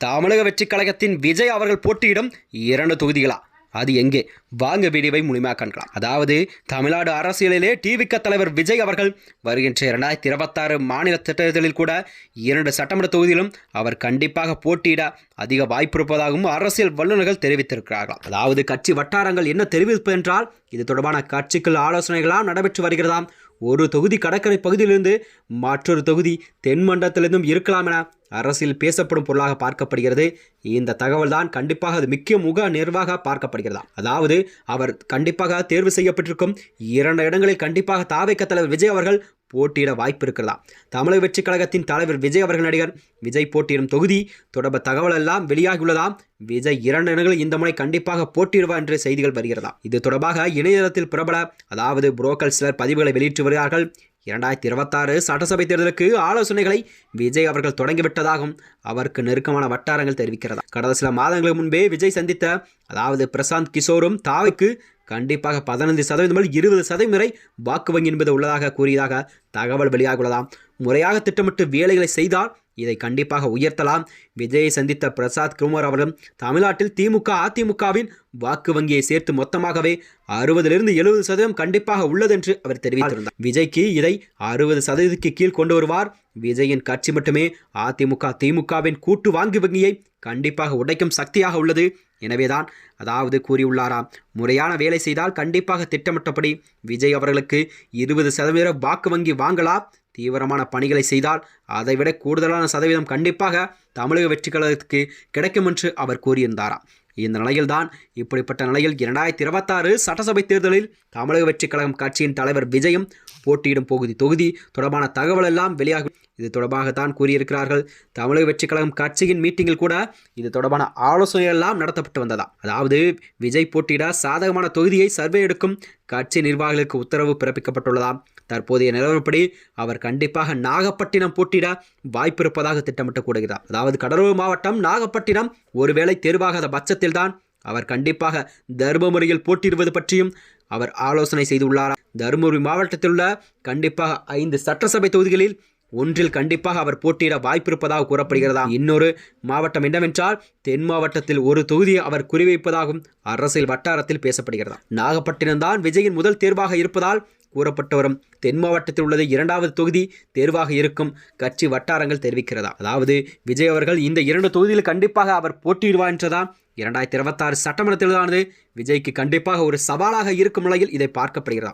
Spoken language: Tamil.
தமிழக வெற்றிக் கழகத்தின் விஜய் அவர்கள் போட்டியிடும் 2 தொகுதிகளா? அது எங்கே? வாங்க வீடியோவை முழுமையாக காண்கலாம். அதாவது தமிழ்நாடு அரசியலிலே டிவிக தலைவர் விஜய் அவர்கள் வருகின்ற 2026 மாநில தேர்தலில் கூட 2 சட்டமன்ற தொகுதியிலும் அவர் கண்டிப்பாக போட்டியிட அதிக வாய்ப்பு இருப்பதாகவும் அரசியல் வல்லுநர்கள் தெரிவித்திருக்கிறார்கள். அதாவது கட்சி வட்டாரங்கள் என்ன தெரிவிப்பு என்றால், இது தொடர்பான கட்சிக்குள் ஆலோசனைகளாம் நடைபெற்று வருகிறதாம். ஒரு தொகுதி கடற்கரை பகுதியிலிருந்து மற்றொரு தொகுதி தென் மண்டலத்திலிருந்தும் இருக்கலாம் என அரசியல் பேசப்படும் பொருளாக பார்க்கப்படுகிறது. இந்த தகவல் தான் கண்டிப்பாக அது முக்கிய முக நிர்வாக பார்க்கப்படுகிறதா. அதாவது அவர் கண்டிப்பாக தேர்வு செய்யப்பட்டிருக்கும் 2 இடங்களில் கண்டிப்பாக தாவேக தலைவர் விஜய் அவர்கள் போட்டியிட வாய்ப்பு இருக்கிறதா. தமிழக வெற்றிக் கழகத்தின் தலைவர் விஜய் அவர்கள் நடிகர் விஜய் போட்டியிடும் தொகுதி தொடர்பு தகவல் எல்லாம் வெளியாகியுள்ளதாம். விஜய் 2 இடங்களில் இந்த முறை கண்டிப்பாக போட்டியிடுவார் என்று செய்திகள் வருகிறதா. இது தொடர்பாக இணையதளத்தில் பிரபல அதாவது புரோக்கர் சிலர் பதிவுகளை வெளியிட்டு வருகிறார்கள். 2026 சட்டசபை தேர்தலுக்கு ஆலோசனைகளை விஜய் அவர்கள் தொடங்கிவிட்டதாகவும் அவருக்கு நெருக்கமான வட்டாரங்கள் தெரிவிக்கிறதா. கடந்த சில மாதங்களுக்கு முன்பே விஜய் சந்தித்த அதாவது பிரசாந்த் கிஷோரும் தாவைக்கு கண்டிப்பாக 15% முதல் 20% வரை வாக்கு வங்கி என்பது உள்ளதாக கூறியதாக தகவல் வெளியாகுள்ளதாம். முறையாக திட்டமிட்டு வேலைகளை செய்தால் இதை கண்டிப்பாக உயர்த்தலாம். விஜயை சந்தித்த பிரசாத் குமார் அவர்களும் தமிழ்நாட்டில் திமுக அதிமுகவின் வாக்கு வங்கியை சேர்த்து மொத்தமாகவே 60லிருந்து 70% கண்டிப்பாக உள்ளது என்று அவர் தெரிவித்திருந்தார். விஜய்க்கு இதை 60% கீழ் கொண்டு வருவார். விஜயின் கட்சி மட்டுமே அதிமுக திமுகவின் கூட்டு வாக்கு வங்கியை கண்டிப்பாக உடைக்கும் சக்தியாக உள்ளது. எனவேதான் அதாவது கூறியுள்ளாராம். முறையான வேலை செய்தால் கண்டிப்பாக திட்டமிட்டபடி விஜய் அவர்களுக்கு 20% வாக்கு வங்கி வாங்கலாம். தீவிரமான பணிகளை செய்தால் அதைவிட கூடுதலான சதவீதம் கண்டிப்பாக தமிழக வெற்றிக் கழகத்துக்கு கிடைக்கும் என்று அவர் கூறியிருந்தாராம். இந்த நிலையில்தான் இப்படிப்பட்ட நிலையில் 2026 சட்டசபை தேர்தலில் தமிழக வெற்றிக் கழகம் கட்சியின் தலைவர் விஜயும் போட்டியிடும் தொகுதி தொடர்பான தகவல் எல்லாம் வெளியாகும். இது தொடர்பாகத்தான் கூறியிருக்கிறார்கள். தமிழக வெற்றிக் கழகம் கட்சியின் மீட்டிங்கில் கூட இது தொடர்பான ஆலோசனை எல்லாம் நடத்தப்பட்டு வந்ததா. அதாவது விஜய் போட்டியிட சாதகமான தொகுதியை சர்வே எடுக்கும் கட்சி நிர்வாகிகளுக்கு உத்தரவு பிறப்பிக்கப்பட்டுள்ளதாம். தற்போதைய நிலவரப்படி அவர் கண்டிப்பாக நாகப்பட்டினம் போட்டியிட வாய்ப்பு இருப்பதாக திட்டமிட்டு கூடுகிறார். அதாவது கடலூர் மாவட்டம் நாகப்பட்டினம் ஒருவேளை தேர்வாகாத பட்சத்தில் தான் அவர் கண்டிப்பாக தருமபுரியில் போட்டியிடுவது பற்றியும் அவர் ஆலோசனை செய்துள்ளார். தருமபுரி மாவட்டத்தில் உள்ள கண்டிப்பாக 5 சட்டசபை தொகுதிகளில் ஒன்றில் கண்டிப்பாக அவர் போட்டியிட வாய்ப்பு இருப்பதாக கூறப்படுகிறதா. இன்னொரு மாவட்டம் என்னவென்றால் தென் மாவட்டத்தில் ஒரு தொகுதியை அவர் குறிவைப்பதாகவும் அரசியல் வட்டாரத்தில் பேசப்படுகிறதா. நாகப்பட்டினம் தான் விஜயின் முதல் தேர்வாக இருப்பதால் கூறப்பட்டு வரும் தென் மாவட்டத்தில் உள்ளது 2வது தொகுதி தேர்வாக இருக்கும் கட்சி வட்டாரங்கள் தெரிவிக்கிறதா. அதாவது விஜய் அவர்கள் இந்த 2 தொகுதியில் கண்டிப்பாக அவர் போட்டியிடுவார் என்றதான் 2026 சட்டமன்ற தேர்தலானது விஜய்க்கு கண்டிப்பாக ஒரு சவாலாக இருக்கும் நிலையில் இதை பார்க்கப்படுகிறதா.